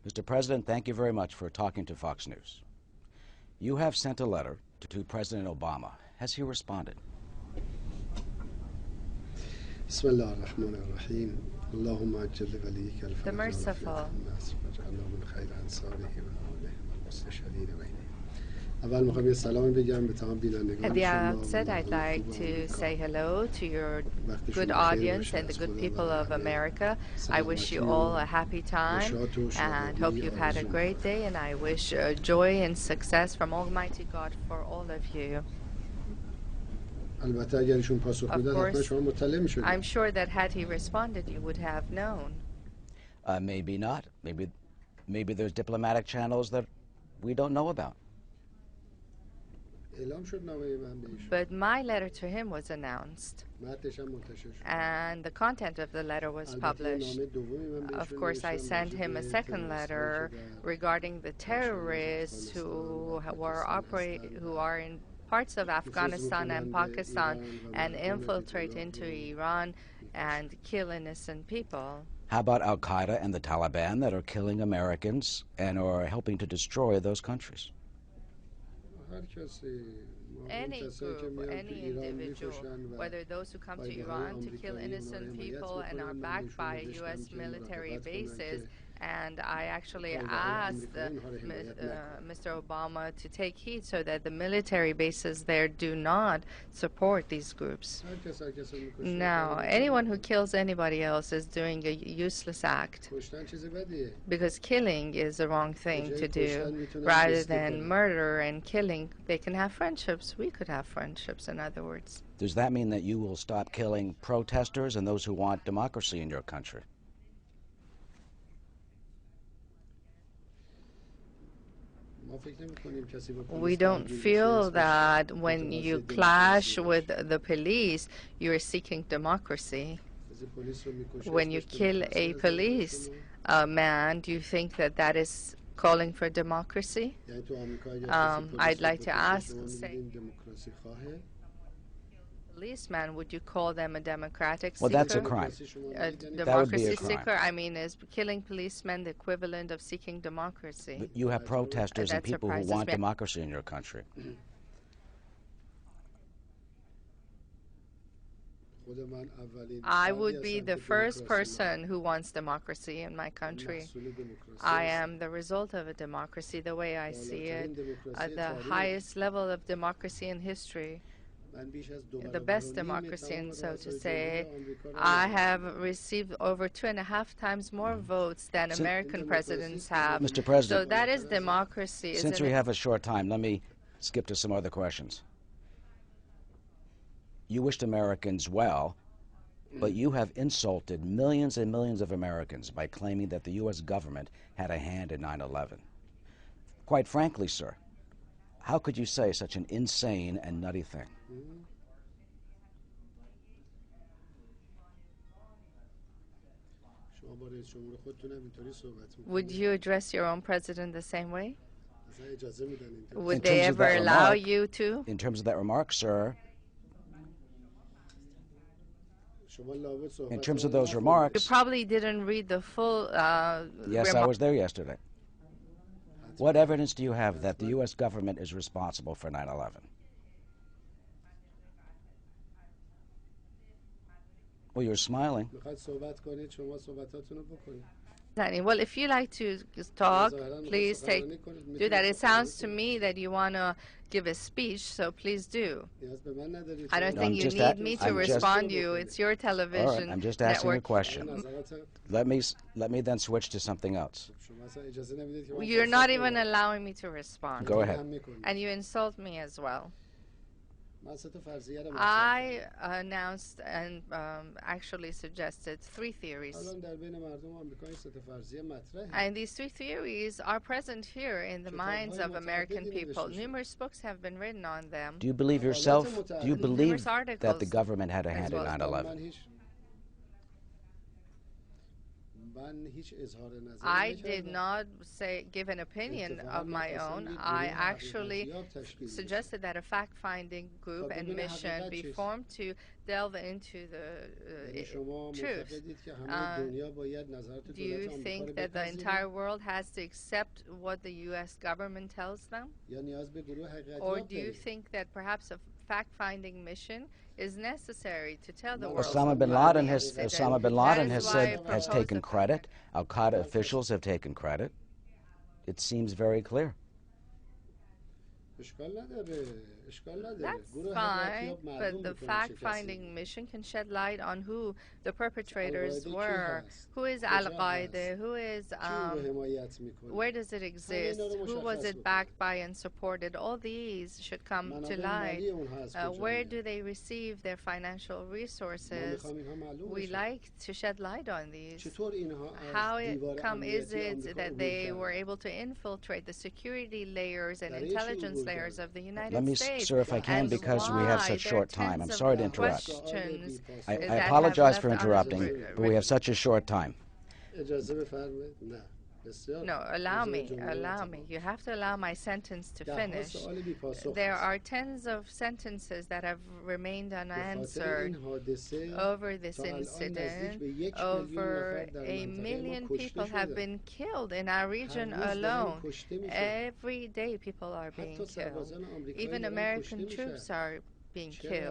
Mr. President, thank you very much for talking to Fox News. You have sent a letter to President Obama. Has he responded? The merciful. At the outset, I'd like to say hello to your good audience and the good people of America. I wish you all a happy time and hope you've had a great day, and I wish joy and success from Almighty God for all of you. Of course, I'm sure that had he responded, you would have known. Maybe not. Maybe there's diplomatic channels that we don't know about. But my letter to him was announced, and the content of the letter was published. Of course, I sent him a second letter regarding the terrorists who are in parts of Afghanistan and Pakistan and infiltrate into Iran and kill innocent people. How about Al-Qaeda and the Taliban that are killing Americans and are helping to destroy those countries? Any group, any individual, whether those who come to Iran to kill innocent people and are backed by U.S. military bases. And I actually asked Mr. Obama to take heed so that the military bases there do not support these groups. Now, anyone who kills anybody else is doing a useless act, because killing is the wrong thing to do. Rather than murder and killing, they can have friendships. We could have friendships, in other words. Does that mean that you will stop killing protesters and those who want democracy in your country? We don't feel that when you clash with the police, you're seeking democracy. When you kill a police man, do you think that that is calling for democracy? I'd like to ask, say, policeman, would you call them a democratic seeker? Well, that's a crime. A democracy seeker? I mean, is killing policemen the equivalent of seeking democracy? But you have protesters and people who want democracy in your country. I would be the first person who wants democracy in my country. I am the result of a democracy, the way I see it, at the highest level of democracy in history. The best democracy, and so to say. I have received over 2.5 times more votes than American presidents have. Mr. President, so that is democracy. Since we have a short time, let me skip to some other questions. You wished Americans well, but you have insulted millions and millions of Americans by claiming that the U.S. government had a hand in 9/11. Quite frankly, sir, how could you say such an insane and nutty thing? Would you address your own president the same way? Would they ever allow you to? In terms of that remark, sir, in terms of those remarks... You probably didn't read the full Yes, I was there yesterday. What evidence do you have that the U.S. government is responsible for 9/11? Well, you're smiling. Well, if you like to talk, please do that. It sounds to me that you want to give a speech, so please do. I don't think you need me to respond to you. It's your television All right, I'm just asking a question. Let me then switch to something else. You're not even allowing me to respond. Go ahead. And you insult me as well. I announced and actually suggested 3 theories. And these 3 theories are present here in the minds of American people. Numerous books have been written on them. Do you believe yourself, do you believe that the government had a hand in 9/11? I did not give an opinion of my own. I actually suggested that a fact-finding group and mission be formed to delve into the truth. Do you think that the entire world has to accept what the U.S. government tells them? Or do you think that perhaps a fact-finding mission is necessary to tell the world? Osama bin Laden has taken credit. Al-Qaeda officials have taken credit. It seems very clear. That's fine, but the fact-finding mission can shed light on who the perpetrators were. Who is Al-Qaeda? Who is, where does it exist? Who was it backed by and supported? All these should come to light. Where do they receive their financial resources? We like to shed light on these. How is it that they were able to infiltrate the security layers and intelligence layers of the United States? Sir, if I can, because we have such short time. I'm sorry to interrupt. I apologize for interrupting, but we have such a short time. No, allow me. You have to allow my sentence to finish. There are tens of sentences that have remained unanswered over this incident. Over 1 million people have been killed in our region alone. Every day people are being killed. Even American troops are being killed.